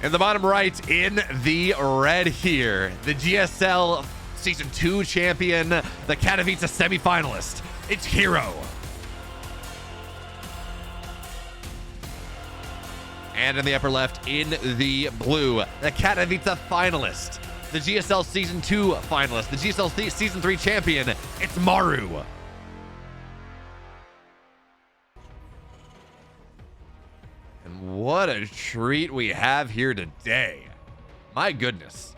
In the bottom right, in the red here, the GSL Season 2 champion, the Katowice semifinalist. It's herO. And in the upper left, in the blue, the Katowice finalist, the GSL Season 2 finalist, the GSL Season 3 champion, it's Maru. And what a treat we have here today. My goodness.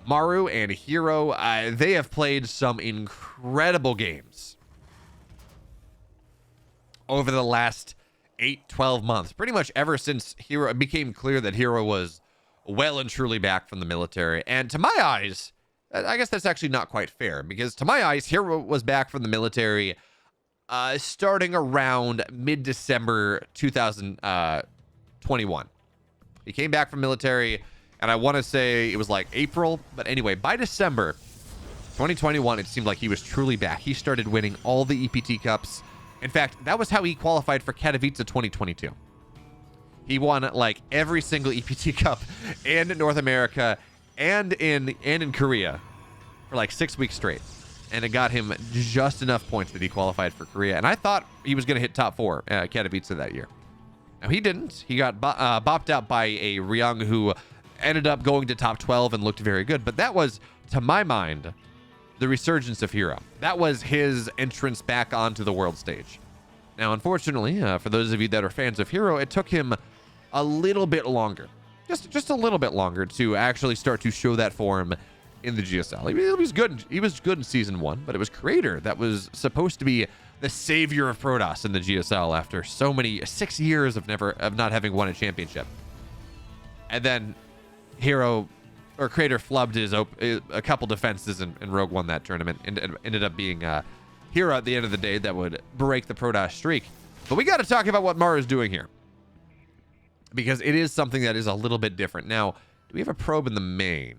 Maru and herO, they have played some incredible games over the last 8-12 months. Pretty much ever since herO, it became clear that herO was well and truly back from the military. And to my eyes, I guess that's actually not quite fair, because to my eyes, herO was back from the military starting around mid-December 2021. He came back from military, and I want to say it was like April. But anyway, by December 2021, it seemed like he was truly back. He started winning all the EPT Cups. In fact, that was how he qualified for Katowice 2022. He won like every single EPT Cup in North America and in Korea for like 6 weeks straight. And it got him just enough points that he qualified for Korea. And I thought he was going to hit top 4 at Katowice that year. Now, he didn't. He got bopped out by a Ryung who ended up going to top 12 and looked very good. But that was, to my mind, the resurgence of herO. That was his entrance back onto the world stage. Now, unfortunately, for those of you that are fans of herO, it took him a little bit longer. Just a little bit longer to actually start to show that form in the GSL. He was good. He was good in Season 1, but it was Creator that was supposed to be the savior of Protoss in the GSL after so many 6 years of not having won a championship. And then herO or Creator flubbed a couple defenses, and Rogue won that tournament, and it ended up being herO at the end of the day that would break the Protoss streak. But we got to talk about what Maru's doing here, because it is something that is a little bit different. Now, do we have a probe in the main?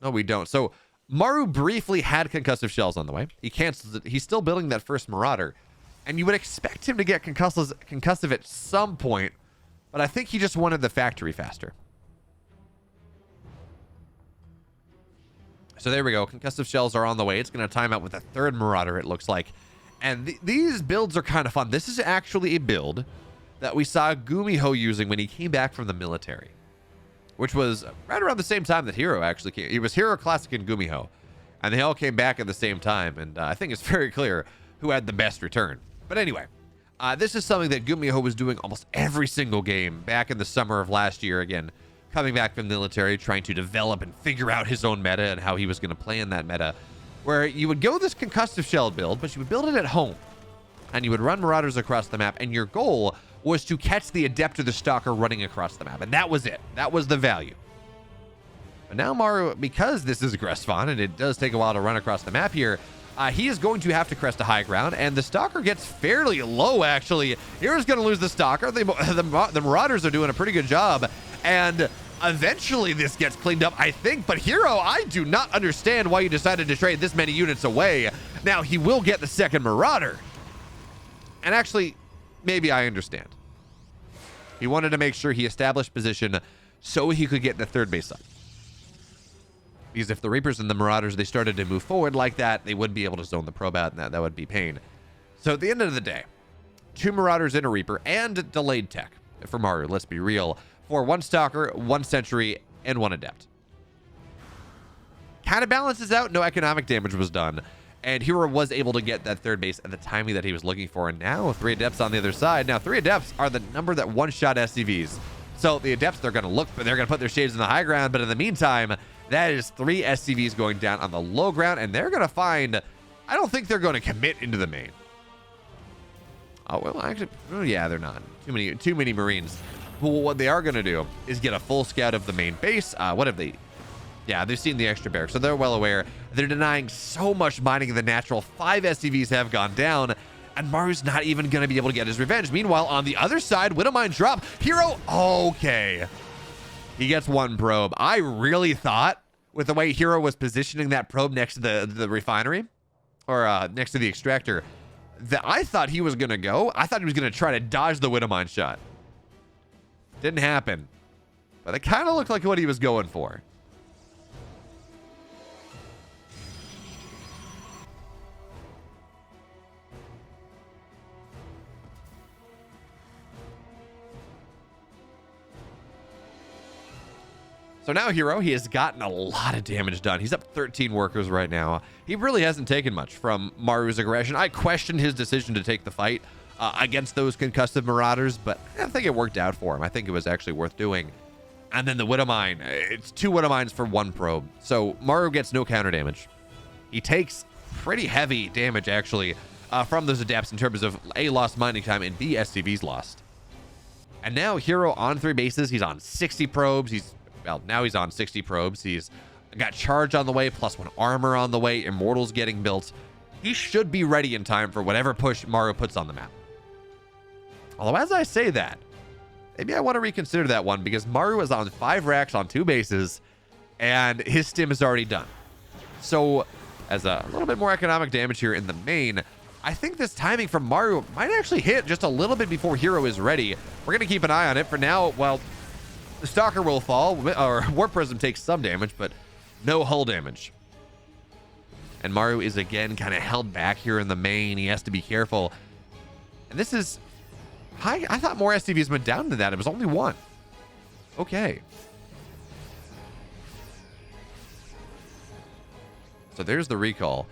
No, we don't. So Maru briefly had concussive shells on the way. He cancels it. He's still building that first Marauder, and you would expect him to get concussive at some point, but I think he just wanted the factory faster. So there we go. Concussive shells are on the way. It's going to time out with a third Marauder, it looks like. And these builds are kind of fun. This is actually a build that we saw Gumiho using when he came back from the military, which was right around the same time that herO actually came. It was herO Classic and Gumiho, and they all came back at the same time. And I think it's very clear who had the best return. But anyway, this is something that Gumiho was doing almost every single game back in the summer of last year. Again, coming back from the military, trying to develop and figure out his own meta and how he was going to play in that meta, where you would go this concussive shell build, but you would build it at home, and you would run Marauders across the map, and your goal was to catch the Adept or the Stalker running across the map, and that was it. That was the value. But now Maru, because this is Gressvon, and it does take a while to run across the map here, he is going to have to crest a high ground, and the Stalker gets fairly low, actually. Hero's going to lose the Stalker. The Marauders are doing a pretty good job, and eventually this gets cleaned up, I think. But herO, I do not understand why you decided to trade this many units away. Now, he will get the second Marauder. And actually, maybe I understand. He wanted to make sure he established position so he could get the third base up. Because if the Reapers and the Marauders, they started to move forward like that, they would be able to zone the probe out, and that would be pain. So at the end of the day, 2 Marauders and a Reaper, and delayed tech for Maru, let's be real, for 1 Stalker, 1 Sentry, and 1 Adept. Kind of balances out. No economic damage was done, and herO was able to get that third base at the timing that he was looking for. And now 3 Adepts on the other side. Now 3 Adepts are the number that one-shot SCVs. So the Adepts, they're going to look, but they're going to put their shades in the high ground. But in the meantime, that is 3 SCVs going down on the low ground, and they're going to find, I don't think they're going to commit into the main. Oh, well, actually, oh, yeah, they're not. Too many Marines. But what they are going to do is get a full scout of the main base. What have they? Yeah, they've seen the extra barracks, so they're well aware. They're denying so much mining of the natural. 5 SCVs have gone down, and Maru's not even going to be able to get his revenge. Meanwhile, on the other side, Widowmine drop. herO, okay. He gets 1 probe. I really thought, with the way herO was positioning that probe next to the refinery, or next to the extractor, that I thought he was going to go. I thought he was going to try to dodge the Widowmine shot. Didn't happen. But it kind of looked like what he was going for. So now hero, he has gotten a lot of damage done. He's up 13 workers right now. He really hasn't taken much from Maru's aggression. I questioned his decision to take the fight against those concussive marauders, but I think it worked out for him. I think it was actually worth doing. And then the Widow Mine, it's 2 Widow Mines for 1 probe. So Maru gets no counter damage. He takes pretty heavy damage actually from those adepts in terms of A, lost mining time, and B, SCVs lost. And now hero on 3 bases. He's on 60 probes. Well, now he's on 60 probes. He's got charge on the way, plus 1 armor on the way, immortals getting built. He should be ready in time for whatever push Maru puts on the map. Although as I say that, maybe I want to reconsider that one, because Maru is on 5 racks on 2 bases and his stim is already done. So as a little bit more economic damage here in the main, I think this timing from Maru might actually hit just a little bit before hero is ready. We're going to keep an eye on it. For now, well, the Stalker will fall, or Warp Prism takes some damage, but no hull damage. And Maru is again kind of held back here in the main. He has to be careful. And this is... I thought more SCVs went down to that. It was only 1. Okay. So there's the recall.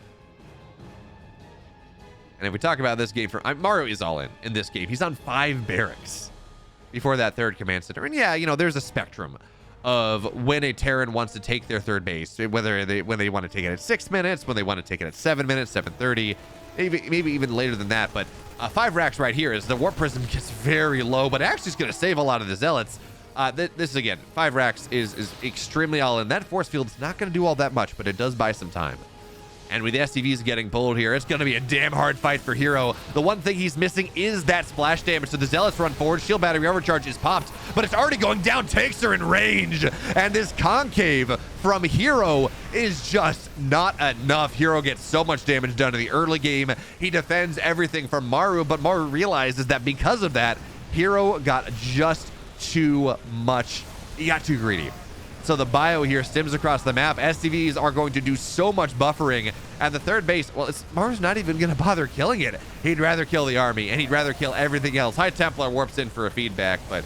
And if we talk about this game, Maru is all in this game. He's on 5 barracks before that 3rd command center. And yeah, you know, there's a spectrum of when a Terran wants to take their 3rd base, when they want to take it at 6 minutes, when they want to take it at 7 minutes, 7:30, maybe even later than that. But 5 racks right here is the Warp Prism gets very low, but actually is going to save a lot of the Zealots. This is, again, 5 racks is extremely all in. That force field's not going to do all that much, but it does buy some time. And with the SCVs getting pulled here, it's going to be a damn hard fight for hero. The one thing he's missing is that splash damage. So the Zealots run forward. Shield battery overcharge is popped, but it's already going down. Takes her in range. And this concave from hero is just not enough. Hero gets so much damage done in the early game. He defends everything from Maru, but Maru realizes that because of that, hero got just too much. He got too greedy. So the bio here stims across the map. SCVs are going to do so much buffering. And the 3rd base, well, Maru's not even going to bother killing it. He'd rather kill the army, and he'd rather kill everything else. High Templar warps in for a feedback, but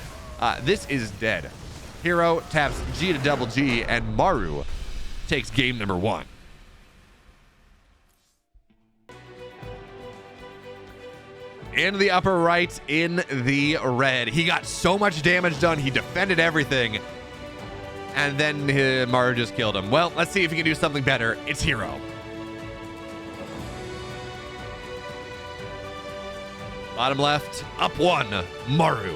this is dead. Hero taps G to double G, and Maru takes game number 1. In the upper right, in the red. He got so much damage done. He defended everything. And then Maru just killed him. Well, let's see if he can do something better. It's hero. Bottom left, up 1, Maru.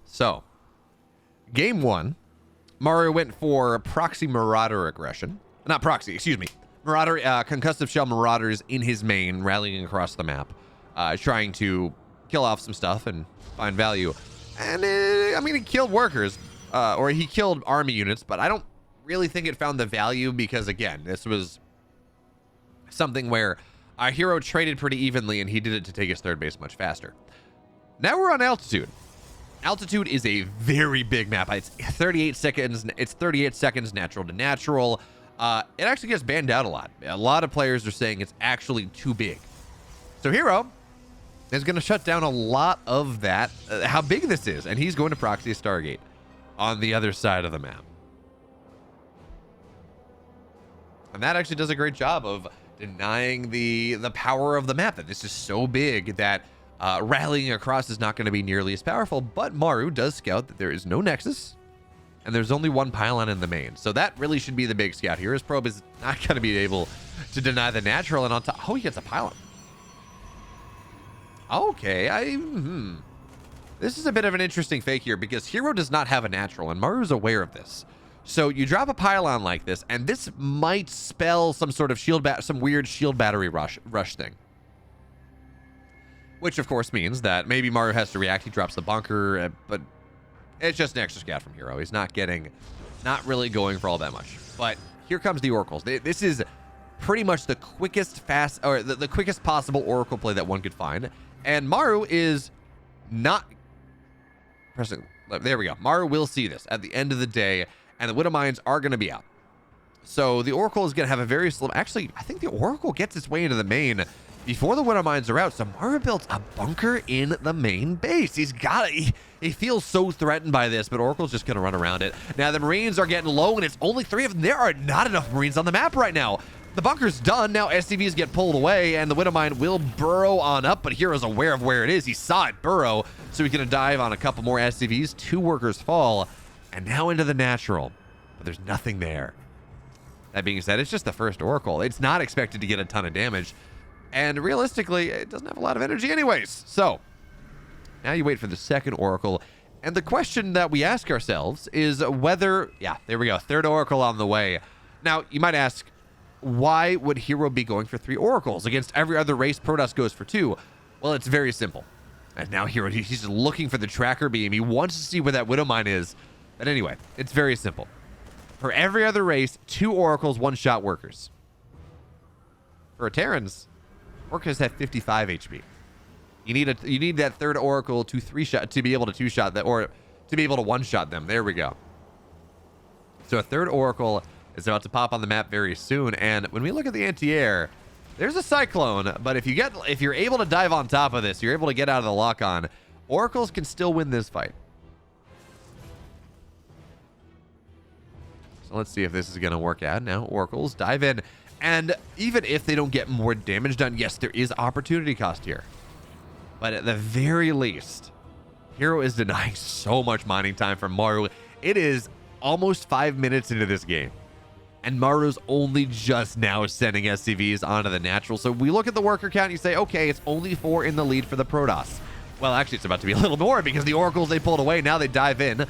So, game 1, Maru went for proxy marauder aggression. Not proxy, excuse me. Marauder, concussive shell marauders in his main, rallying across the map, trying to kill off some stuff and find value. And I mean, he killed workers, or he killed army units, but I don't really think it found the value because, again, this was something where our hero traded pretty evenly, and he did it to take his 3rd base much faster. Now we're on altitude. Altitude is a very big map. It's 38 seconds. It's 38 seconds natural to natural. It actually gets banned out a lot. A lot of players are saying it's actually too big. So hero is going to shut down a lot of that, how big this is, and he's going to proxy a Stargate on the other side of the map. And that actually does a great job of denying the power of the map, that this is so big that rallying across is not going to be nearly as powerful. But Maru does scout that there is no Nexus, and there's only 1 pylon in the main. So that really should be the big scout here. His probe is not going to be able to deny the natural, and on top, oh, he gets a pylon. Okay, this is a bit of an interesting fake here because hero does not have a natural, and Maru's aware of this. So you drop a pylon like this, and this might spell some sort of some weird shield battery rush thing. Which of course means that maybe Maru has to react. He drops the bunker, but it's just an extra scout from hero. He's not really going for all that much. But here comes the oracles. This is pretty much the quickest the quickest possible Oracle play that one could find. And Maru is not pressing. There we go. Maru will see this at the end of the day, and the Widow Mines are going to be out. So the Oracle is going to have a very slow. Actually, I think the Oracle gets its way into the main before the Widow Mines are out. So Maru built a bunker in the main base. He's got it. He feels so threatened by this, but Oracle's just going to run around it. Now the Marines are getting low, and it's only 3 of them. There are not enough Marines on the map right now. The bunker's done. Now SCVs get pulled away, and the Widow Mine will burrow on up, but hero's aware of where it is. He saw it burrow, so he's going to dive on a couple more SCVs. 2 workers fall, and now into the natural. But there's nothing there. That being said, it's just the first Oracle. It's not expected to get a ton of damage, and realistically, it doesn't have a lot of energy anyways. So now you wait for the second Oracle, and the question that we ask ourselves is whether, yeah, there we go, third Oracle on the way. Now, you might ask, why would hero be going for 3 Oracles? Against every other race, Protoss goes for 2. Well, it's very simple. And now hero, he's just looking for the tracker beam. He wants to see where that Widow Mine is. But anyway, it's very simple. For every other race, 2 Oracles, 1-shot workers. For Terrans, workers have 55 HP. You need that third Oracle to 3-shot to be able to 2-shot that, or to be able to 1-shot them. There we go. So a third Oracle is about to pop on the map very soon, and when we look at the anti-air, there's a Cyclone, but if you're able to dive on top of this, you're able to get out of the lock-on, Oracles can still win this fight. So let's see if this is going to work out. Now Oracles dive in, and even if they don't get more damage done, yes, there is opportunity cost here, but at the very least, hero is denying so much mining time from Maru. It is almost 5 minutes into this game, and Maru's only just now sending SCVs onto the natural. So we look at the worker count and you say, okay, it's only 4 in the lead for the Protoss. Well, actually, it's about to be a little more because the Oracles, they pulled away. Now they dive in,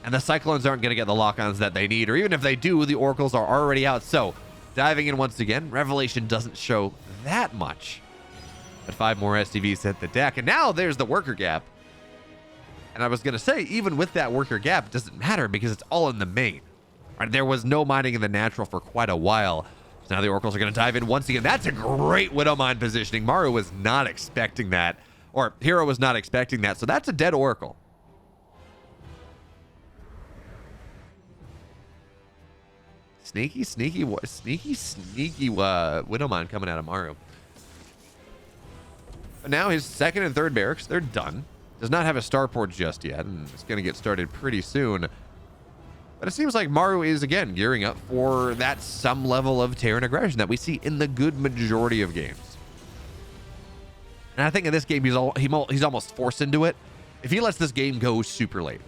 and the Cyclones aren't going to get the lock-ons that they need, or even if they do, the Oracles are already out. So diving in once again, Revelation doesn't show that much, but 5 more SCVs hit the deck, and now there's the worker gap. And I was going to say, even with that worker gap, it doesn't matter because it's all in the main. Right, there was no mining in the natural for quite a while. So now the Oracles are going to dive in once again. That's a great Widow Mine positioning. Maru was not expecting that, or hero was not expecting that. So that's a dead Oracle. Sneaky Widow Mine coming out of Maru. But now his second and third barracks, they're done. Does not have a starport just yet, and it's going to get started pretty soon. But it seems like Maru is, again, gearing up for that some level of Terran aggression that we see in the good majority of games. And I think in this game, he's almost forced into it. If he lets this game go super late,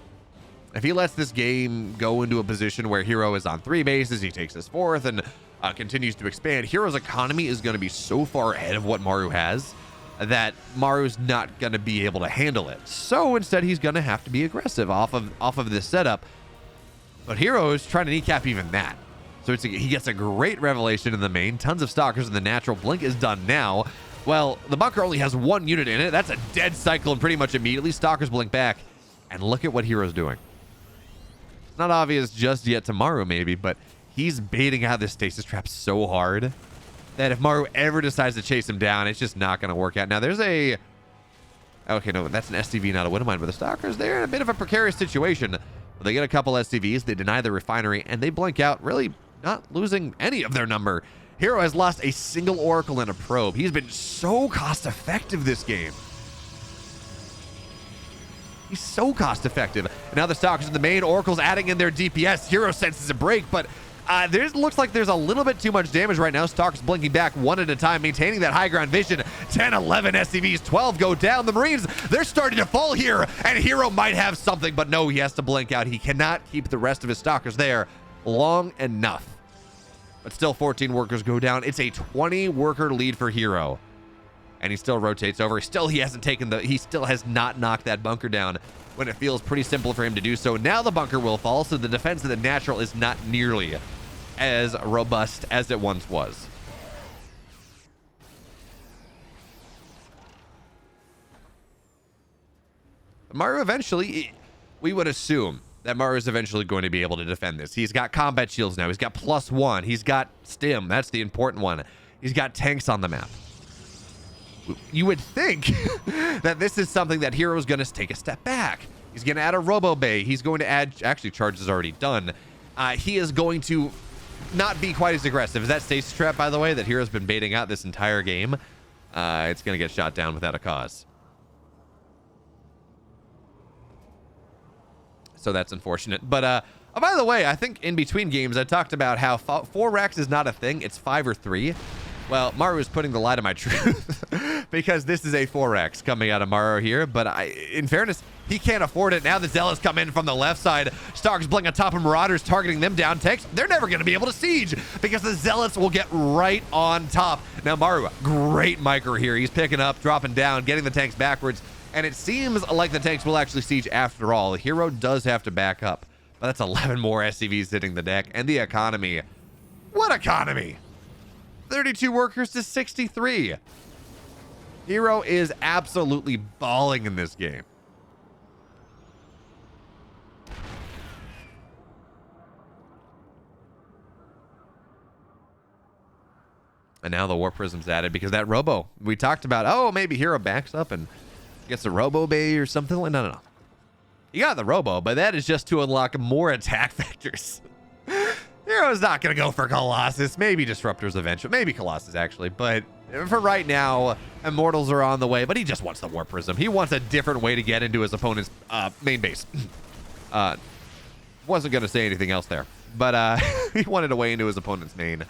if he lets this game go into a position where hero is on 3 bases, he takes his 4th and continues to expand, hero's economy is going to be so far ahead of what Maru has that Maru's not going to be able to handle it. So instead, he's going to have to be aggressive off of this setup. But hero is trying to kneecap even that. So he gets a great Revelation in the main. Tons of Stalkers in the natural. Blink is done now. Well, the bunker only has 1 unit in it. That's a dead Cyclone pretty much immediately. Stalkers blink back. And look at what hero's doing. It's not obvious just yet to Maru maybe, but he's baiting out this stasis trap so hard that if Maru ever decides to chase him down, it's just not going to work out. Now there's a... Okay, no, that's an SCV, not a Widow Mine, but the Stalkers, they're in a bit of a precarious situation. They get a couple SCVs, they deny the refinery, and they blink out, really not losing any of their number. Hero has lost a single Oracle and a probe. He's been so cost-effective this game. He's so cost-effective. And now the Stalkers in the main, Oracle's adding in their DPS. Hero senses a break, but looks like there's a little bit too much damage right now. Stalkers blinking back one at a time, maintaining that high ground vision. 10, 11 SCVs, 12 go down. The Marines, they're starting to fall here, and hero might have something, but no, he has to blink out. He cannot keep the rest of his Stalkers there long enough. But still 14 workers go down. It's a 20 worker lead for hero, and he still rotates over. He still has not knocked that bunker down when it feels pretty simple for him to do so. Now the bunker will fall, so the defense of the natural is not nearly as robust as it once was. Maru eventually, we would assume, that Mario is eventually going to be able to defend this. He's got combat shields now. He's got +1. He's got stim. That's the important one. He's got tanks on the map. You would think that this is something that hero's going to take a step back. He's going to add a Robo Bay. He's going to add, actually, charge is already done. He is going to not be quite as aggressive. Is that stasis trap, by the way, that hero's been baiting out this entire game? It's going to get shot down without a cause. So that's unfortunate. But by the way, I think in between games, I talked about how 4 racks is not a thing. It's 5 or 3. Well, Maru is putting the lie to my truth because this is a 4x coming out of Maru here. But in fairness, he can't afford it. Now the Zealots come in from the left side. Stark's bling on top of Marauders, targeting them down. Tanks, they're never going to be able to siege because the Zealots will get right on top. Now Maru, great micro here. He's picking up, dropping down, getting the tanks backwards. And it seems like the tanks will actually siege after all. The hero does have to back up. But that's 11 more SCVs hitting the deck. And the economy. What economy? 32 workers to 63. Hero is absolutely balling in this game. And now the Warp Prism's added because that Robo we talked about. Oh, maybe Hero backs up and gets a Robo Bay or something. No. You got the Robo, but that is just to unlock more attack vectors. Hero's not going to go for Colossus. Maybe Disruptors eventually. Maybe Colossus, actually. But for right now, Immortals are on the way. But he just wants the Warp Prism. He wants a different way to get into his opponent's main base. Wasn't going to say anything else there. But he wanted a way into his opponent's main.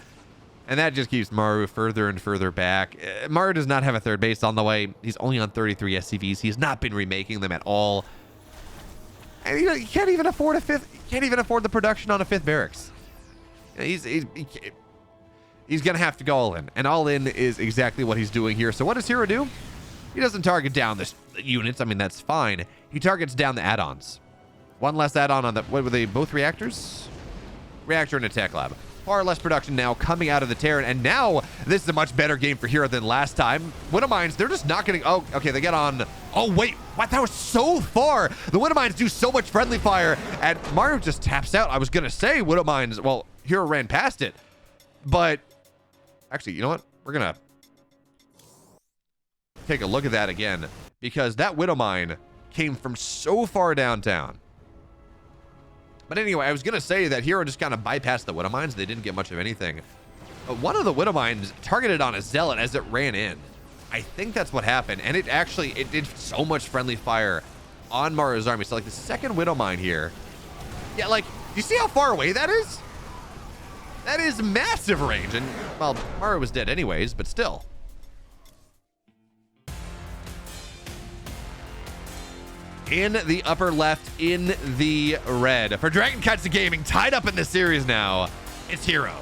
And that just keeps Maru further and further back. Maru does not have a third base on the way. He's only on 33 SCVs. He has not been remaking them at all. And you can't even afford a fifth. You can't even afford the production on a 5th barracks. He's going to have to go all in. And all in is exactly what he's doing here. So what does Hero do? He doesn't target down the units. I mean, that's fine. He targets down the add-ons. One less add-on on the... What were they? Both reactors? Reactor and Attack Lab. Far less production now coming out of the Terran. And now this is a much better game for Hero than last time. Widowmines, they're just not getting... Oh, okay, they get on... Oh, wait. What? That was so far. The Widowmines do so much friendly fire. And Mario just taps out. I was going to say Widowmines... Well, Hero ran past it. But... Actually, you know what? We're going to take a look at that again. Because that Widowmine came from so far downtown. But anyway, I was going to say that Hero just kind of bypassed the Widowmines. They didn't get much of anything. But one of the Widowmines targeted on a Zealot as it ran in. I think that's what happened. And it did so much friendly fire on Mario's army. So like the second Widowmine here. Yeah, like, do you see how far away that is? That is massive range. And, well, Mario was dead anyways, but still. In the upper left, in the red. For Dragon Cuts Gaming, tied up in this series now, it's Hero.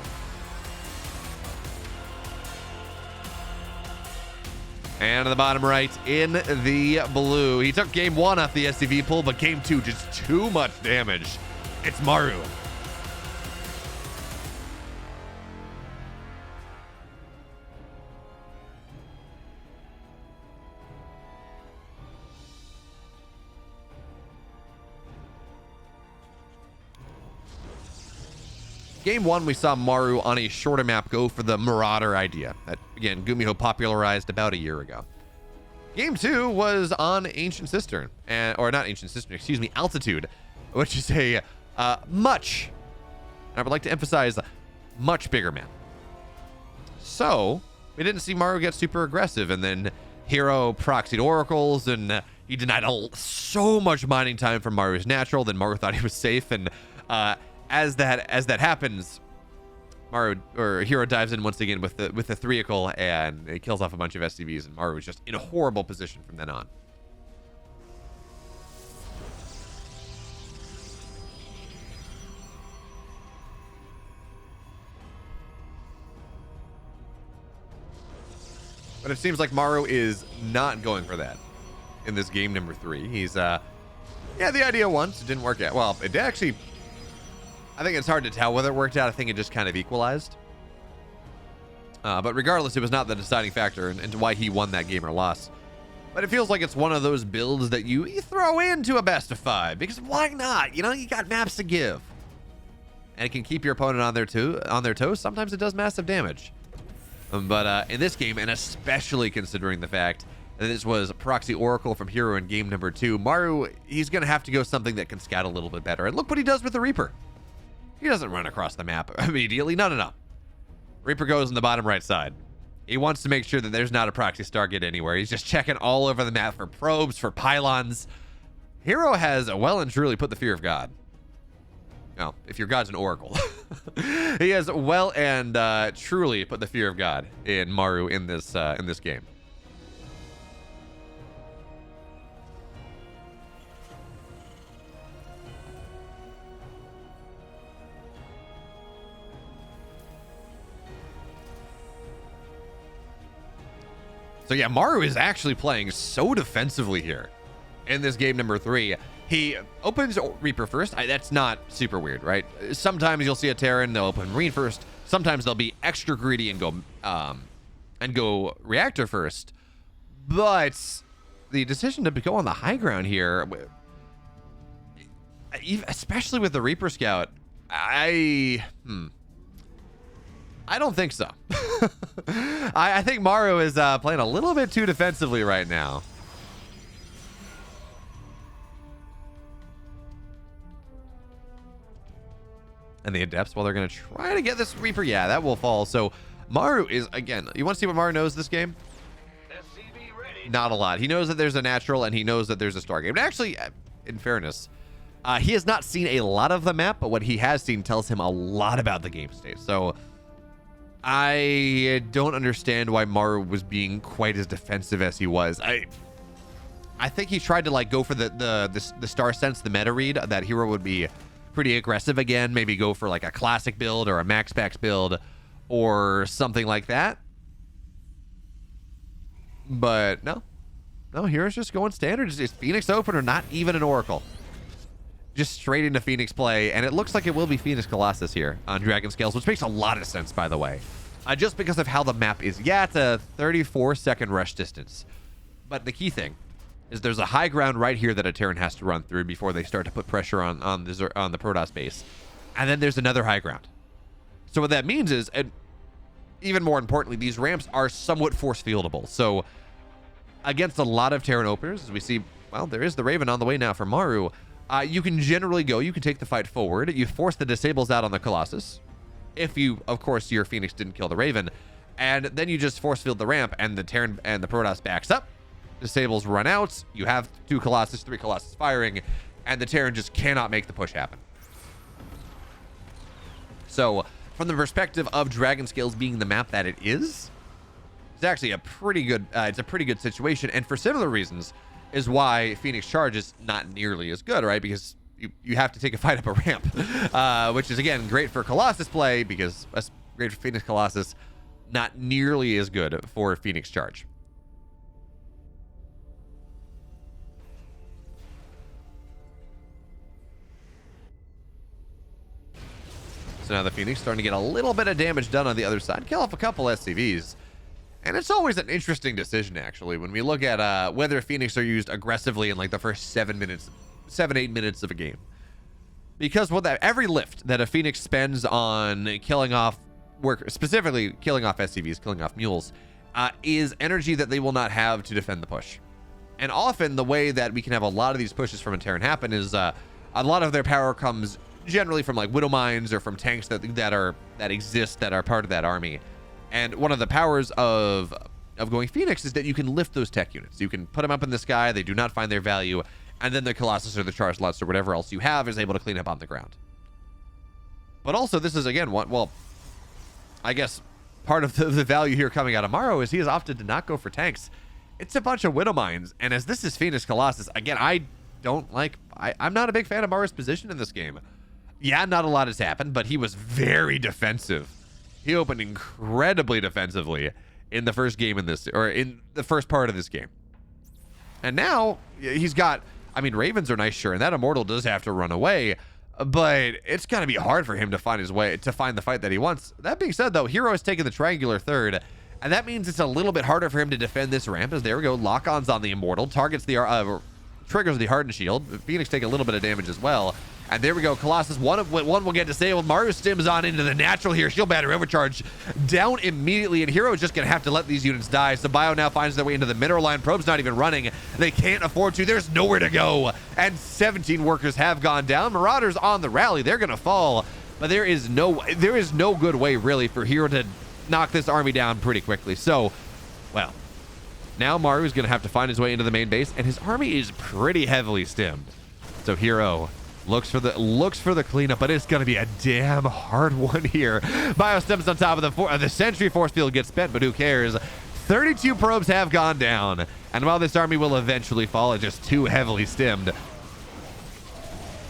And on the bottom right, in the blue. He took game 1 off the SCV pull, but game 2, just too much damage. It's Maru. Game 1, we saw Maru on a shorter map go for the Marauder idea that, again, Gumiho popularized about a year ago. Game 2 was on Ancient Cistern, or not Ancient Cistern, excuse me, Altitude, which is a much, I would like to emphasize, much bigger map. So, we didn't see Maru get super aggressive, and then Hero proxied Oracles, and he denied so much mining time from Maru's natural, then Maru thought he was safe, and as that happens, Hero dives in once again with the threeacle, and it kills off a bunch of SCVs, and Maru is just in a horrible position from then on. But it seems like Maru is not going for that in this game number 3. He's yeah, the idea once, it didn't work out. Well, it actually, I think it's hard to tell whether it worked out. I think it just kind of equalized. But regardless, it was not the deciding factor into why he won that game or lost. But it feels like it's one of those builds that you throw into a best of 5, because why not? You know, you got maps to give. And it can keep your opponent on their toes. Sometimes it does massive damage. But in this game, and especially considering the fact that this was Proxy Oracle from hero in game number 2, Maru, he's going to have to go something that can scout a little bit better. And look what he does with the Reaper. He doesn't run across the map immediately. No. Reaper goes in the bottom right side. He wants to make sure that there's not a proxy Stargate anywhere. He's just checking all over the map for probes, for pylons. Hero has well and truly put the fear of God. Well, if your God's an Oracle. He has well and truly put the fear of God in Maru in this game. So yeah, Maru is actually playing so defensively here in this game number 3. He opens Reaper first. That's not super weird, right? Sometimes you'll see a Terran, they'll open Marine first. Sometimes they'll be extra greedy and go Reactor first. But the decision to go on the high ground here, especially with the Reaper Scout, I don't think so. I think Maru is playing a little bit too defensively right now. And the Adepts, well, they're going to try to get this Reaper. Yeah, that will fall. So Maru is, again, you want to see what Maru knows this game? Not a lot. He knows that there's a natural, and he knows that there's a Stargate. But actually, in fairness, he has not seen a lot of the map, but what he has seen tells him a lot about the game state. So I don't understand why Maru was being quite as defensive as he was. I think he tried to like go for the star sense, the meta read that hero would be pretty aggressive again, maybe go for like a classic build or a max packs build or something like that. But no, hero's just going standard. It's Phoenix Open or not even an Oracle. Just straight into Phoenix play, and it looks like it will be Phoenix Colossus here on Dragon Scales, which makes a lot of sense, by the way. Just because of how the map is. Yeah, it's a 34-second rush distance. But the key thing is there's a high ground right here that a Terran has to run through before they start to put pressure on the Protoss base. And then there's another high ground. So what that means is, and even more importantly, these ramps are somewhat force fieldable. So against a lot of Terran openers, as we see, well, there is the Raven on the way now for Maru. You can generally go, you can take the fight forward. You force the disables out on the Colossus. If you, of course, your Phoenix didn't kill the Raven. And then you just force field the ramp, and the Terran and the Protoss backs up. Disables run out. You have 2 Colossus, 3 Colossus firing, and the Terran just cannot make the push happen. So, from the perspective of Dragon Scales being the map that it is, it's actually a pretty good, situation. And for similar reasons, is why Phoenix Charge is not nearly as good, right? Because you have to take a fight up a ramp, which is, again, great for Colossus play, because that's great for Phoenix Colossus, not nearly as good for Phoenix Charge. So now the Phoenix starting to get a little bit of damage done on the other side. Kill off a couple SCVs. And it's always an interesting decision, actually, when we look at whether Phoenix are used aggressively in like the first 8 minutes of a game. Because every lift that a Phoenix spends on killing off specifically killing off SCVs, killing off mules, is energy that they will not have to defend the push. And often the way that we can have a lot of these pushes from a Terran happen is a lot of their power comes generally from like Widow Mines or from tanks that exist that are part of that army. And one of the powers of going Phoenix is that you can lift those tech units. You can put them up in the sky, they do not find their value, and then the Colossus or the Charge Lots or whatever else you have is able to clean up on the ground. But also, this is, again, I guess part of the value here coming out of Maru is he has opted to not go for tanks. It's a bunch of Widow Mines, and as this is Phoenix Colossus, again, I'm not a big fan of Maru's position in this game. Yeah, not a lot has happened, but he was very defensive. He opened incredibly defensively in the first game in the first part of this game. And now he's got, Ravens are nice, sure, and that Immortal does have to run away, but it's going to be hard for him to find the fight that he wants. That being said, though, hero has taken the triangular third, And that means it's a little bit harder for him to defend this ramp, as there we go, lock-ons on the Immortal, targets the, triggers the Hardened Shield. Phoenix take a little bit of damage as well. And there we go, Colossus, one will get disabled. Maru stims on into the natural here. Shield Battery Overcharge down immediately, and hero is just going to have to let these units die. So Bio now finds their way into the mineral line. Probe's not even running. They can't afford to. There's nowhere to go. And 17 workers have gone down. Marauders on the rally. They're going to fall. But there is no good way, really, for hero to knock this army down pretty quickly. So, well, now Maru is going to have to find his way into the main base, and his army is pretty heavily stimmed. So hero looks for the cleanup, but it's going to be a damn hard one here. Bio stems on top of the Sentry Force Field gets spent, but who cares? 32 probes have gone down, and while this army will eventually fall, it's just too heavily stimmed.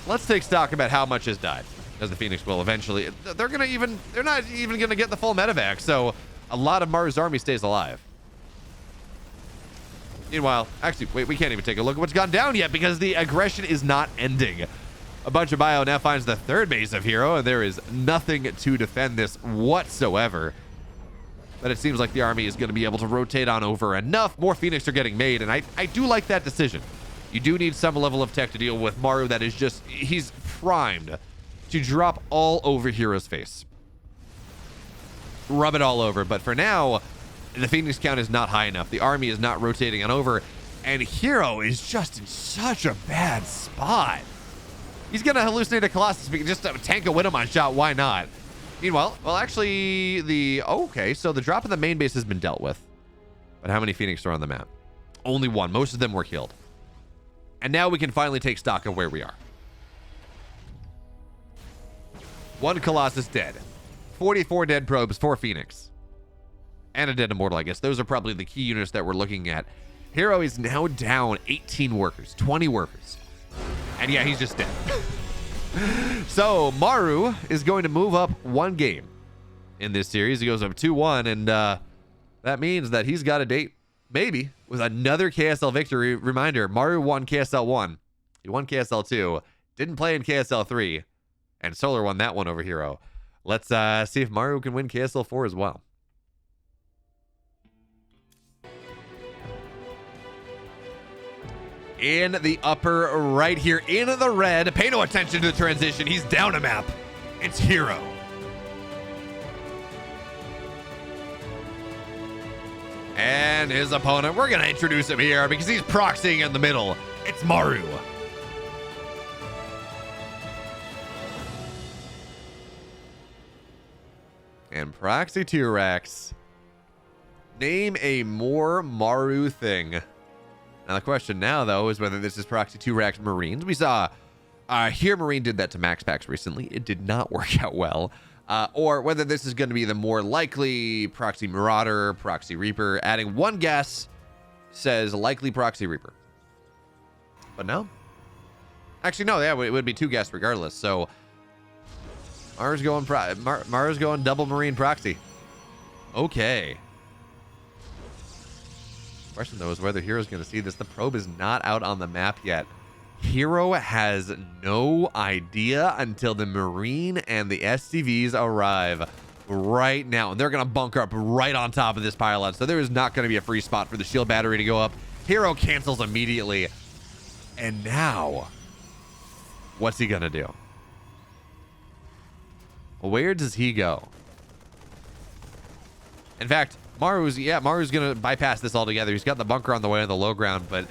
Let's take stock about how much has died, as the Phoenix will eventually. They're not even going to get the full medevac, so a lot of Maru's army stays alive. Meanwhile, actually, wait, we can't even take a look at what's gone down yet because the aggression is not ending. A bunch of Bio now finds the third base of hero, and there is nothing to defend this whatsoever. But it seems like the army is going to be able to rotate on over enough. More Phoenix are getting made, and I do like that decision. You do need some level of tech to deal with Maru that is just, he's primed to drop all over hero's face. Rub it all over, but for now, the Phoenix count is not high enough. The army is not rotating on over, and hero is just in such a bad spot. He's going to hallucinate a Colossus. We can just tank a Widowmine shot. Why not? Meanwhile, well, actually, okay, so the drop of the main base has been dealt with. But how many Phoenix are on the map? Only one. Most of them were killed. And now we can finally take stock of where we are. One Colossus dead. 44 dead probes, 4 Phoenix. And a dead Immortal, I guess. Those are probably the key units that we're looking at. Hero is now down 18 workers, 20 workers. And yeah, he's just dead. So Maru is going to move up 1 game in this series. He goes up 2-1, and that means that he's got a date, maybe, with another KSL victory. Reminder, Maru won KSL 1. He won KSL 2. Didn't play in KSL 3. And Solar won that one over Hero. Let's see if Maru can win KSL 4 as well. In the upper right here, in the red. Pay no attention to the transition. He's down a map. It's Hero. And his opponent, we're going to introduce him here because he's proxying in the middle. It's Maru. And Proxy T-Rex. Name a more Maru thing. Now, the question now, though, is whether this is Proxy 2-Rax Marines. We saw here Marine did that to Max Packs recently. It did not work out well. Or whether this is going to be the more likely Proxy Marauder, Proxy Reaper. Adding one guess says likely Proxy Reaper. But no. Actually, no, yeah, it would be 2 guess regardless. So Mara's going double Marine Proxy. Okay. Question though is whether Hero's going to see this. The probe is not out on the map yet. Hero has no idea until the Marine and the SCVs arrive right now, and they're going to bunker up right on top of this pylon, so there is not going to be a free spot for the shield battery to go up. Hero cancels immediately, and now what's he going to do? Where does he go? In fact, Maru's going to bypass this altogether. He's got the bunker on the way on the low ground, but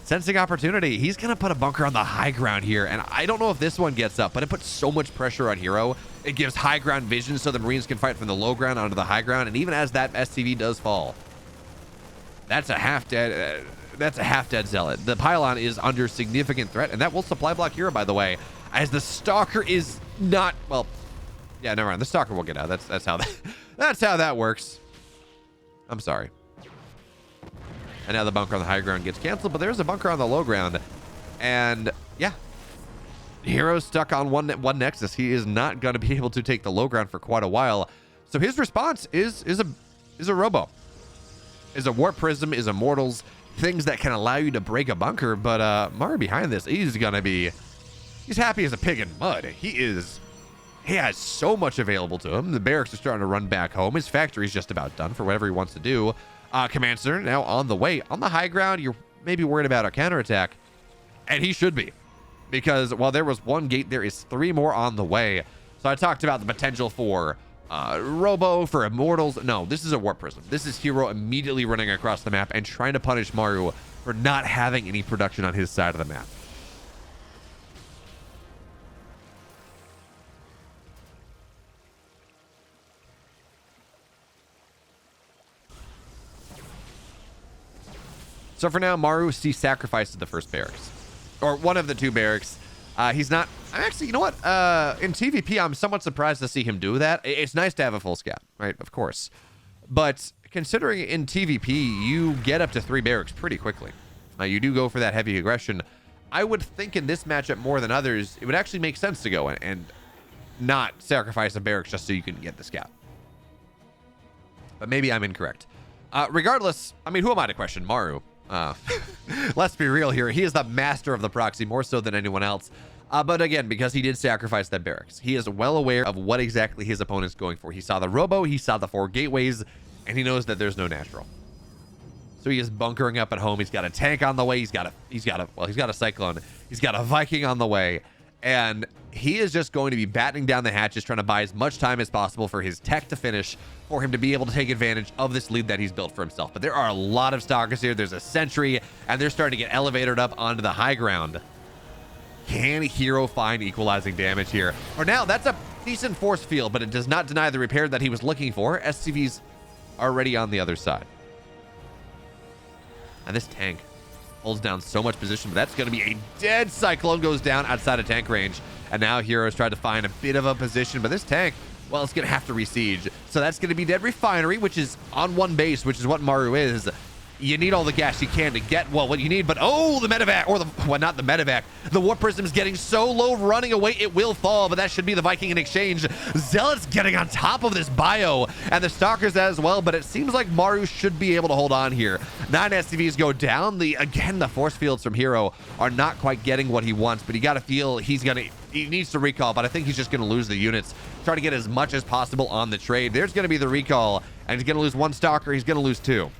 sensing opportunity, he's going to put a bunker on the high ground here. And I don't know if this one gets up, but it puts so much pressure on Hero. It gives high ground vision so the Marines can fight from the low ground onto the high ground. And even as that SCV does fall, that's a half dead Zealot. The pylon is under significant threat, and that will supply block Hero, by the way, as the Stalker is not, well, yeah, never mind. The Stalker will get out. That's how that works. I'm sorry. And now the bunker on the high ground gets canceled, but there's a bunker on the low ground. And yeah, Hero's stuck on one Nexus. He is not going to be able to take the low ground for quite a while. So his response is a Robo. Is a Warp Prism, is Immortals, things that can allow you to break a bunker. But Maru behind this, he's happy as a pig in mud. He is He has so much available to him. The barracks are starting to run back home. His factory's just about done for whatever he wants to do. Command center now on the way. On the high ground, you're maybe worried about a counterattack. And he should be. Because while there was one gate, there is 3 more on the way. So I talked about the potential for Robo, for Immortals. No, this is a Warp Prism. This is hero immediately running across the map and trying to punish Maru for not having any production on his side of the map. So for now, Maru sacrifices the first barracks. Or one of the 2 barracks. He's not... Actually, you know what? In TVP, I'm somewhat surprised to see him do that. It's nice to have a full scout, right? Of course. But considering in TVP, you get up to 3 barracks pretty quickly. You do go for that heavy aggression. I would think in this matchup more than others, it would actually make sense to go and not sacrifice a barracks just so you can get the scout. But maybe I'm incorrect. Regardless, I mean, who am I to question? Maru. Let's be real here. He is the master of the proxy, more so than anyone else. But again, because he did sacrifice that barracks, he is well aware of what exactly his opponent's going for. He saw the Robo, he saw the 4 gateways, and he knows that there's no natural. So he is bunkering up at home. He's got a tank on the way. He's got a Cyclone. He's got a Viking on the way. And he is just going to be battening down the hatches, trying to buy as much time as possible for his tech to finish, for him to be able to take advantage of this lead that he's built for himself. But there are a lot of stalkers here. There's a sentry, and they're starting to get elevated up onto the high ground. Can hero find equalizing damage here? For now, that's a decent force field, but it does not deny the repair that he was looking for. SCV's already on the other side. And this tank holds down so much position, but that's going to be a dead Cyclone. Goes down outside of tank range. And now hero's tried to find a bit of a position, but this tank, well, it's going to have to resiege. So that's going to be dead refinery, which is on 1 base, which is what Maru is. You need all the gas you can to get, well, what you need, but oh, the medevac, or the, well, not the medevac. The Warp Prism's getting so low, running away, it will fall, but that should be the Viking in exchange. Zealot's getting on top of this bio, and the Stalkers as well, but it seems like Maru should be able to hold on here. 9 SCVs go down. Again, the force fields from Hero are not quite getting what he wants, but you got to feel he needs to recall, but I think he's just going to lose the units. Try to get as much as possible on the trade. There's going to be the recall, and he's going to lose 1 Stalker. He's going to lose 2.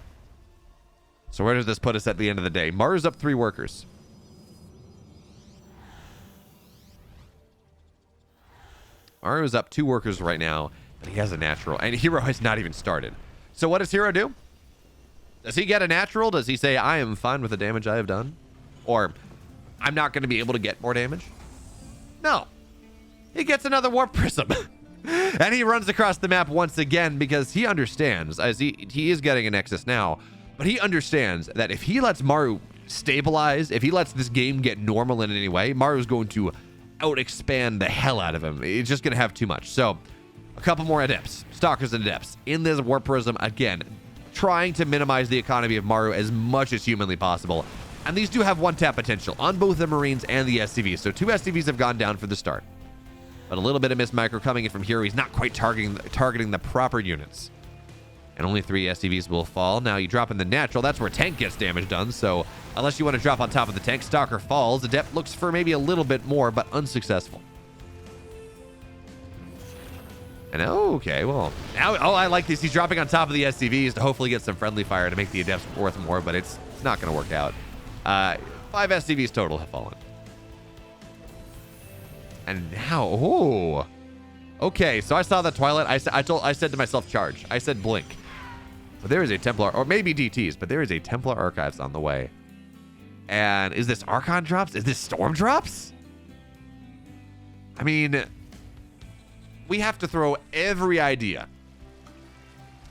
So where does this put us at the end of the day? Maru's up 3 workers. Maru's up 2 workers right now, but he has a natural, and Hero has not even started. So what does Hero do? Does he get a natural? Does he say, I am fine with the damage I have done? Or, I'm not going to be able to get more damage? No. He gets another Warp Prism. And he runs across the map once again because he understands, as he is getting a Nexus now, but he understands that if he lets Maru stabilize, if he lets this game get normal in any way, Maru's going to out-expand the hell out of him. It's just going to have too much. So, a couple more Adepts, Stalkers and Adepts, in this Warp Prism, again, trying to minimize the economy of Maru as much as humanly possible. And these do have 1-tap potential on both the Marines and the SCVs. So 2 SCVs have gone down for the start. But a little bit of missed micro coming in from Hero. He's not quite targeting the proper units. And only 3 SCVs will fall. Now you drop in the natural. That's where tank gets damage done. So unless you want to drop on top of the tank, Stalker falls. Adept looks for maybe a little bit more, but unsuccessful. And okay, well, now, oh, I like this. He's dropping on top of the SCVs to hopefully get some friendly fire to make the Adepts worth more, but it's not going to work out. 5 SCVs total have fallen. And now, oh, okay. So I saw the Twilight. I said to myself, charge. I said blink. But there is a Templar, or maybe DTs, but there is a Templar Archives on the way. And is this Archon drops? Is this Storm drops? I mean, we have to throw every idea,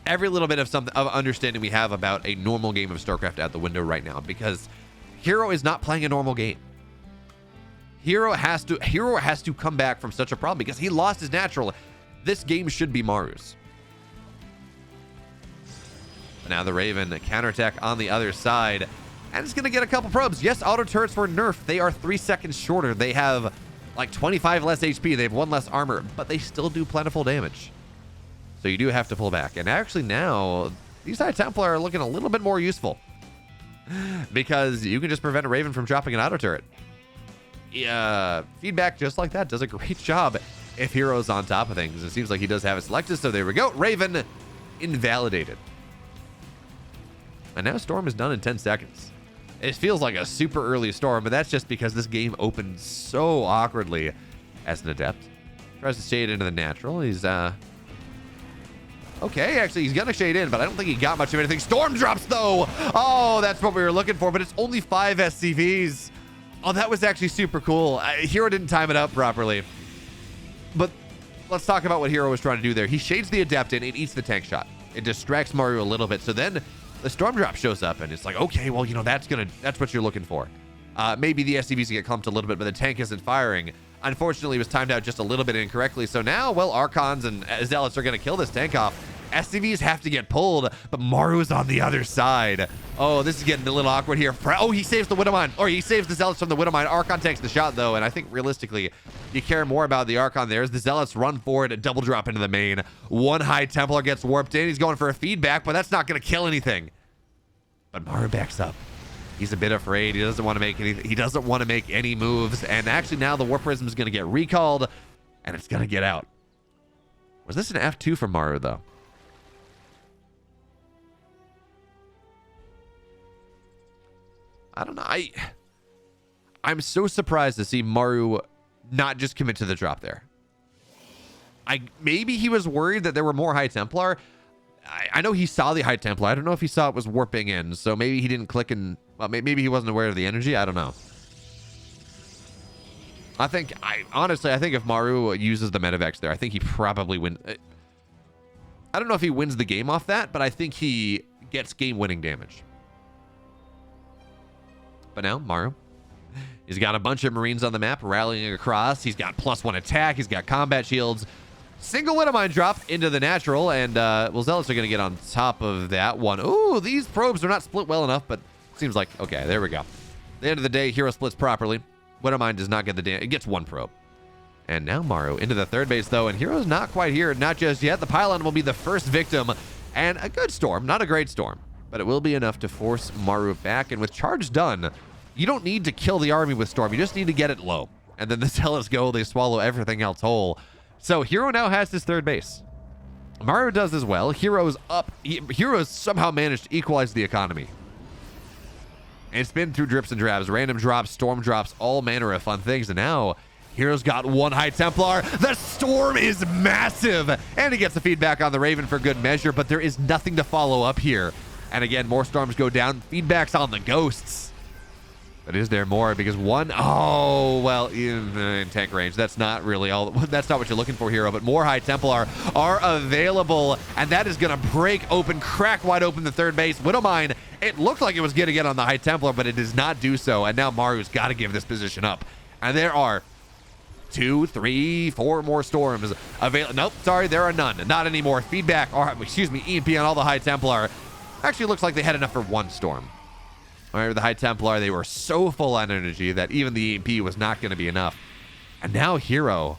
every little bit of something of understanding we have about a normal game of StarCraft out the window right now, because Hero is not playing a normal game. Hero has to come back from such a problem because he lost his natural. This game should be Maru's. But now the Raven, the counterattack on the other side, and it's going to get a couple probes. Yes, auto turrets were nerfed. They are 3 seconds shorter. They have like 25 less HP. They have 1 less armor, but they still do plentiful damage. So you do have to pull back. And actually now, these High Templar are looking a little bit more useful because you can just prevent a Raven from dropping an auto turret. Feedback just like that does a great job if herO's on top of things. It seems like he does have it selected, so there we go. Raven invalidated. And now Storm is done in 10 seconds. It feels like a super early Storm, but that's just because this game opened so awkwardly as an Adept. Tries to shade into the natural. He's, okay, actually, he's gonna shade in, but I don't think he got much of anything. Storm drops, though! Oh, that's what we were looking for, but it's only 5 SCVs. Oh, that was actually super cool. herO didn't time it up properly. But let's talk about what herO was trying to do there. He shades the Adept in, it eats the tank shot. It distracts Maru a little bit, so then the Storm drop shows up, and it's like, okay, well, you know, that's what you're looking for. Maybe the SCVs get clumped a little bit, but the tank isn't firing. Unfortunately, it was timed out just a little bit incorrectly, so now, well, Archons and Zealots are going to kill this tank off. SCVs have to get pulled, but Maru's on the other side. Oh, this is getting a little awkward here. Oh, he saves the Widowmine, or he saves the Zealots from the Widowmine. Archon takes the shot, though, and I think realistically, you care more about the Archon there as the Zealots run forward and double drop into the main. One High Templar gets warped in. He's going for a feedback, but that's not going to kill anything. But Maru backs up. He's a bit afraid. He doesn't want to make anything. He doesn't want to make any moves. And actually now the Warp Prism is going to get recalled, and it's going to get out. Was this an F2 from Maru, though? I don't know. I'm so surprised to see Maru not just commit to the drop there. Maybe he was worried that there were more High Templar. I know he saw the High Templar. I don't know if he saw it was warping in, so maybe he didn't click and, well, maybe he wasn't aware of the energy. I don't know. Honestly, I think if Maru uses the Medivacs there, I think he probably wins. I don't know if he wins the game off that, but I think he gets game-winning damage. But now, Maru, he's got a bunch of Marines on the map rallying across. He's got +1 attack. He's got combat shields. Single Widowmine drop into the natural, and, well, Zealots are going to get on top of that one. Ooh, these probes are not split well enough, but it seems like, okay, there we go. At the end of the day, herO splits properly. Widowmine does not get the damage. It gets 1 probe. And now Maru into the third base, though, and herO's not quite here, not just yet. The pylon will be the first victim, and a good Storm, not a great Storm, but it will be enough to force Maru back. And with charge done, you don't need to kill the army with Storm. You just need to get it low. And then the Zealots go, they swallow everything else whole. So herO now has his third base. Maru does as well. herO's up. herO's somehow managed to equalize the economy. And it's been through drips and drabs, random drops, Storm drops, all manner of fun things. And now herO's got 1 High Templar. The Storm is massive. And he gets the feedback on the Raven for good measure, but there is nothing to follow up here. And again, more Storms go down. Feedbacks on the Ghosts. But is there more? Because oh, well, in tank range, that's not really all. That's not what you're looking for, herO. But more High Templar are available, and that is going to break open, crack wide open the third base. Widowmine, it looked like it was going to get on the High Templar, but it does not do so. And now Maru's got to give this position up. And there are 2, 3, 4 more Storms available. Nope, sorry, there are none. Not anymore. Feedback, or excuse me, EMP on all the High Templar. Actually looks like they had enough for 1 Storm. All right, with the High Templar, they were so full on energy that even the EMP was not going to be enough. And now herO,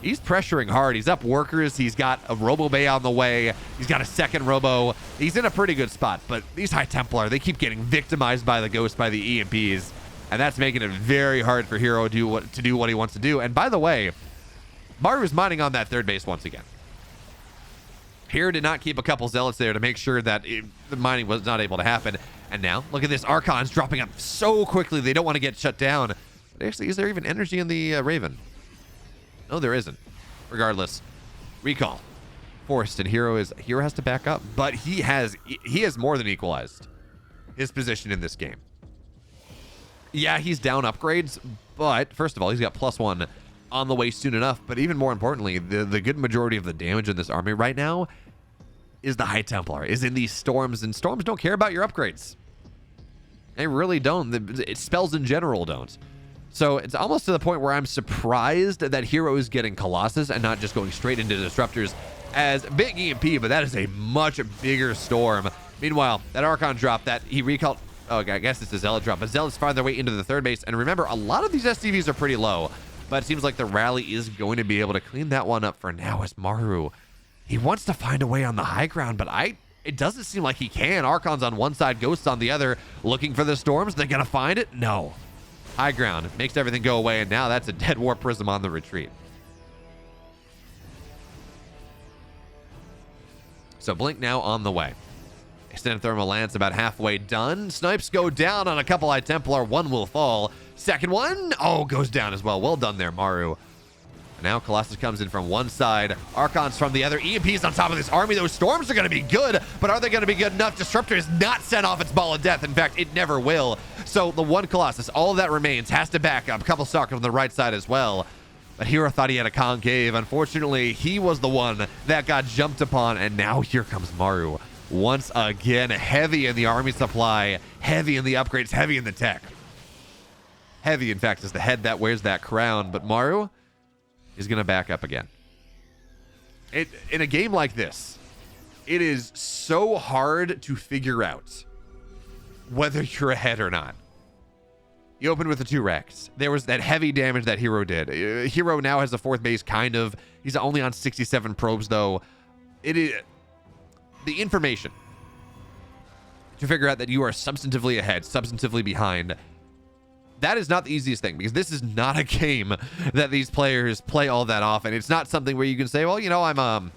he's pressuring hard. He's up workers. He's got a Robo Bay on the way. He's got a second Robo. He's in a pretty good spot. But these High Templar, they keep getting victimized by the Ghost, by the EMPs. And that's making it very hard for herO to do what he wants to do. And by the way, Maru's mining on that third base once again. herO did not keep a couple Zealots there to make sure that the mining was not able to happen. And now, look at this. Archon's dropping up so quickly. They don't want to get shut down. But actually, is there even energy in the Raven? No, there isn't. Regardless, recall forced, and herO has to back up. But he has more than equalized his position in this game. Yeah, he's down upgrades, but first of all, he's got +1 on the way soon enough. But even more importantly, the good majority of the damage in this army right now is the High Templar, is in these Storms, and Storms don't care about your upgrades. They really don't. Spells in general don't. So it's almost to the point where I'm surprised that herO is getting Colossus and not just going straight into Disruptors as big EMP, but that is a much bigger Storm. Meanwhile, that Archon drop that he recalled, oh, I guess it's a Zealot drop, but Zealots find their way into the third base. And remember, a lot of these SCVs are pretty low, but it seems like the rally is going to be able to clean that one up for now as Maru, he wants to find a way on the high ground, but it doesn't seem like he can. Archon's on one side, Ghosts on the other, looking for the Storms. They're going to find it? No. High ground makes everything go away, and now that's a dead Warp Prism on the retreat. So Blink now on the way. Extended Thermal Lance about halfway done. Snipes go down on a couple High Templar. One will fall. Second one, oh, goes down as well. Well done there, Maru. And now Colossus comes in from one side. Archon's from the other. EMP's on top of this army. Those storms are going to be good, but are they going to be good enough? Disruptor has not sent off its ball of death. In fact, it never will. So the one Colossus, all of that remains, has to back up. A couple Stalkers on the right side as well. But hero thought he had a concave. Unfortunately, he was the one that got jumped upon, and now here comes Maru. Once again, heavy in the army supply, heavy in the upgrades, heavy in the tech. Heavy, in fact, is the head that wears that crown, but Maru is going to back up again. In a game like this, it is so hard to figure out whether you're ahead or not. You opened with the 2 Rex. There was that heavy damage that Hero did. Hero now has the 4th base, kind of. He's only on 67 probes, though. It is the information to figure out that you are substantively ahead, substantively behind. That is not the easiest thing, because this is not a game that these players play all that often. It's not something where you can say, well, you know,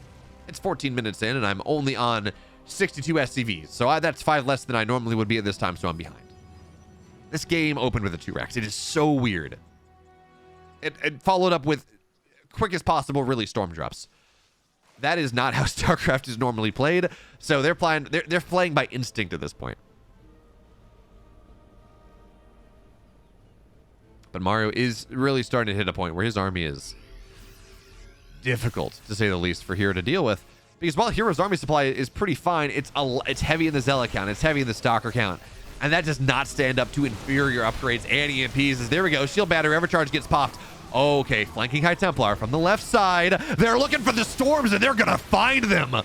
it's 14 minutes in and I'm only on 62 SCVs. So that's 5 less than I normally would be at this time, so I'm behind. This game opened with a 2 Rex. It is so weird. It followed up with quick as possible, really, storm drops. That is not how StarCraft is normally played. So they're playing by instinct at this point. But Mario is really starting to hit a point where his army is difficult, to say the least, for Hero to deal with. Because while Hero's army supply is pretty fine, it's heavy in the Zealot count, it's heavy in the Stalker count. And that does not stand up to inferior upgrades and EMPs. There we go. Shield Battery, Evercharge gets popped. Okay, flanking High Templar from the left side. They're looking for the storms, and they're going to find them.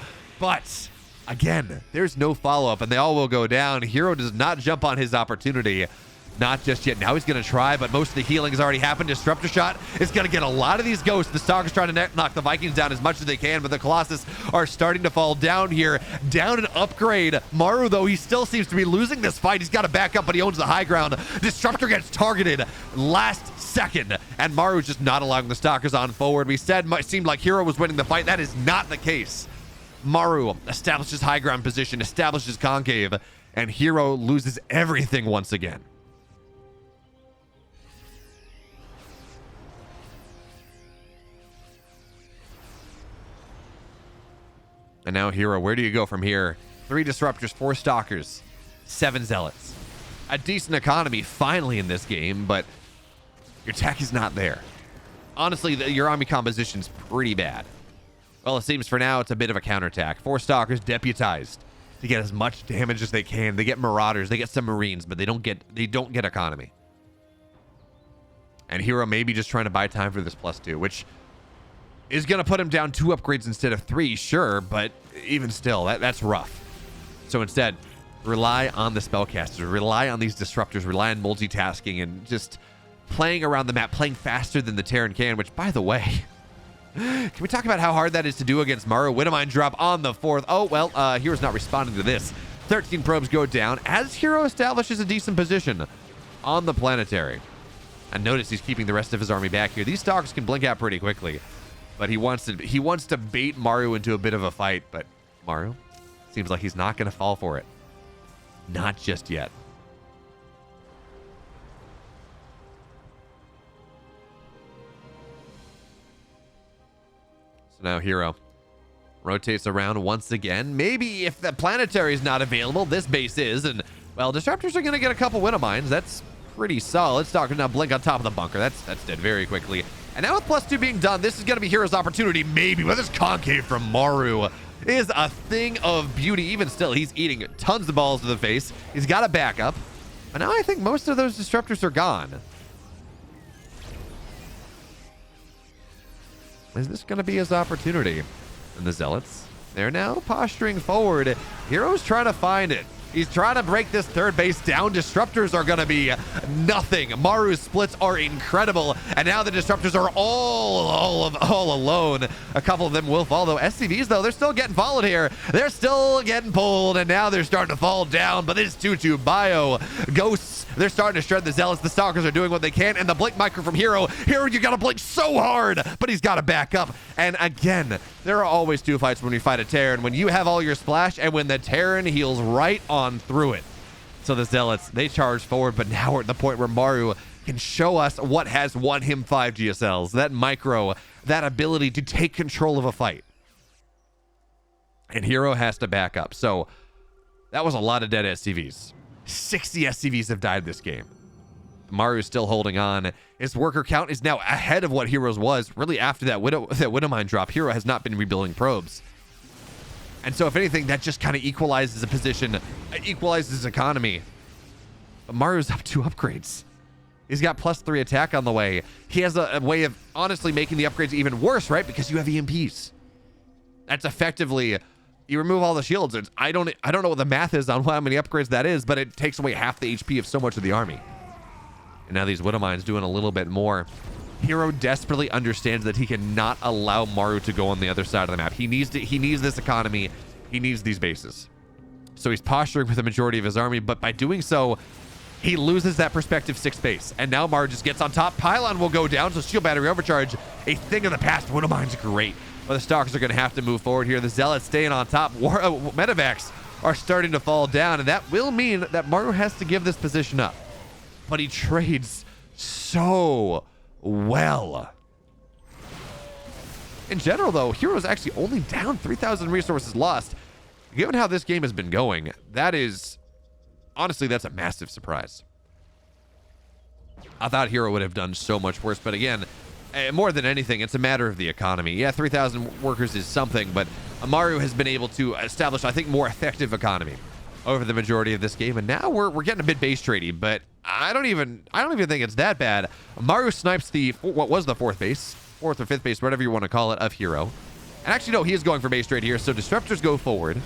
But, again, there's no follow-up, and they all will go down. Hero does not jump on his opportunity. Not just yet. Now he's going to try, but most of the healing has already happened. Disruptor shot is going to get a lot of these ghosts. The Stalker's trying to knock the Vikings down as much as they can, but the Colossus are starting to fall down here. Down an upgrade. Maru, though, he still seems to be losing this fight. He's got to back up, but he owns the high ground. Disruptor gets targeted last second, and Maru's just not allowing the Stalkers on forward. We said it seemed like Hero was winning the fight. That is not the case. Maru establishes high ground position, establishes concave, and Hero loses everything once again. And now Hero, where do you go from here? 3 Disruptors, 4 Stalkers, 7 Zealots. A decent economy finally in this game, but your tech is not there. Honestly, your army composition's pretty bad. Well, it seems for now it's a bit of a counterattack. 4 Stalkers deputized to get as much damage as they can. They get Marauders, they get some Marines, but they don't get economy. And Hero may be just trying to buy time for this +2, which is going to put him down 2 upgrades instead of 3, sure, but even still, that's rough. So instead, rely on the spellcasters, rely on these disruptors, rely on multitasking, and just playing around the map, playing faster than the Terran can, which, by the way, can we talk about how hard that is to do against Maru? Widowmine drop on the 4th. Oh, well, Hero's not responding to this. 13 probes go down as Hero establishes a decent position on the planetary. And notice he's keeping the rest of his army back here. These Stalkers can blink out pretty quickly. But he wants to bait Maru into a bit of a fight, but Maru seems like he's not going to fall for it. Not just yet. So now Hero rotates around once again. Maybe if the planetary is not available, this base is, and well, Disruptors are going to get a couple Widowmines. That's pretty solid. Stalker now blink on top of the bunker. That's dead very quickly. And now with +2 being done, this is going to be Hero's opportunity, maybe. But this concave from Maru is a thing of beauty. Even still, he's eating tons of balls to the face. He's got a backup. And now I think most of those Disruptors are gone. Is this going to be his opportunity? And the Zealots, they're now posturing forward. Hero's trying to find it. He's trying to break this third base down. Disruptors are going to be nothing. Maru's splits are incredible. And now the Disruptors are all alone. A couple of them will fall, though. SCVs, though, they're still getting followed here. They're still getting pulled, and now they're starting to fall down. But this 2-2 bio. Ghosts, they're starting to shred the Zealots. The Stalkers are doing what they can. And the blink micro from hero. Hero, you got to blink so hard, but he's got to back up. And again, there are always two fights when you fight a Terran. When you have all your splash, and when the Terran heals right on through it. So the Zealots, they charge forward, but now we're at the point where Maru can show us what has won him 5 GSLs. That micro, that ability to take control of a fight. And hero has to back up. So that was a lot of dead SCVs. 60 SCVs have died this game. Maru's still holding on. His worker count is now ahead of what hero's was. Really, after that Widowmine drop, hero has not been rebuilding probes. And so if anything, that just kind of equalizes the position, equalizes his economy. But Maru's up 2 upgrades. He's got +3 attack on the way. He has a way of honestly making the upgrades even worse, right? Because you have EMPs. That's effectively, you remove all the shields. I don't know what the math is on how many upgrades that is, but it takes away half the HP of so much of the army. And now these Widowmines doing a little bit more. Hero desperately understands that he cannot allow Maru to go on the other side of the map. He needs this economy. He needs these bases. So he's posturing with the majority of his army, but by doing so, he loses that perspective 6 base. And now Maru just gets on top. Pylon will go down, so shield battery overcharge, a thing of the past. Widowmine's great. But the Stalkers are going to have to move forward here. The Zealots staying on top. Medevacs are starting to fall down, and that will mean that Maru has to give this position up. But he trades so well. In general, though, hero's actually only down 3,000 resources lost. Given how this game has been going, that is, honestly, that's a massive surprise. I thought hero would have done so much worse, but again, more than anything, it's a matter of the economy. Yeah, 3,000 workers is something, but Maru has been able to establish, I think, more effective economy over the majority of this game, and now we're getting a bit base tradey, but I don't even think it's that bad. Maru snipes what was the 4th base, 4th or 5th base, whatever you want to call it, of hero. And actually, no, he is going for base trade here, so Disruptors go forward.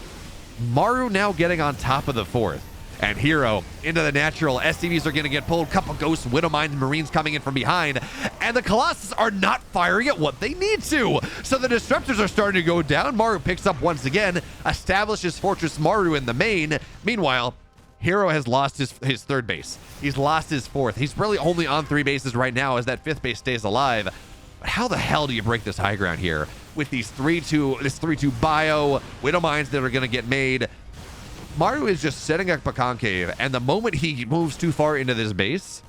Maru now getting on top of the 4th. And hero into the natural. SCVs are going to get pulled. Couple Ghosts, Widowmines, Marines coming in from behind. And the Colossus are not firing at what they need to. So the Disruptors are starting to go down. Maru picks up once again. Establishes Fortress Maru in the main. Meanwhile, hero has lost his 3rd base. He's lost his 4th. He's really only on 3 bases right now as that 5th base stays alive. But how the hell do you break this high ground here with these 3-2 bio Widowmines that are going to get made? Maru is just setting up a concave, and the moment he moves too far into this base,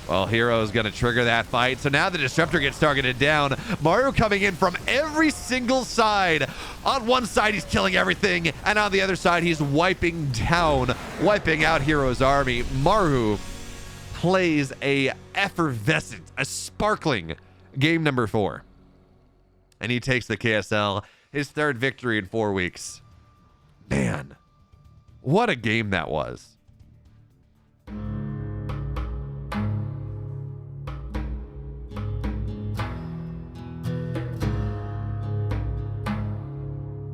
well, hero is going to trigger that fight. So now the Disruptor gets targeted down. Maru coming in from every single side. On one side, he's killing everything, and on the other side, he's wiping out hero's army. Maru plays a effervescent, a sparkling game number 4. And he takes the KSL, his 3rd victory in 4 weeks. Man, what a game that was.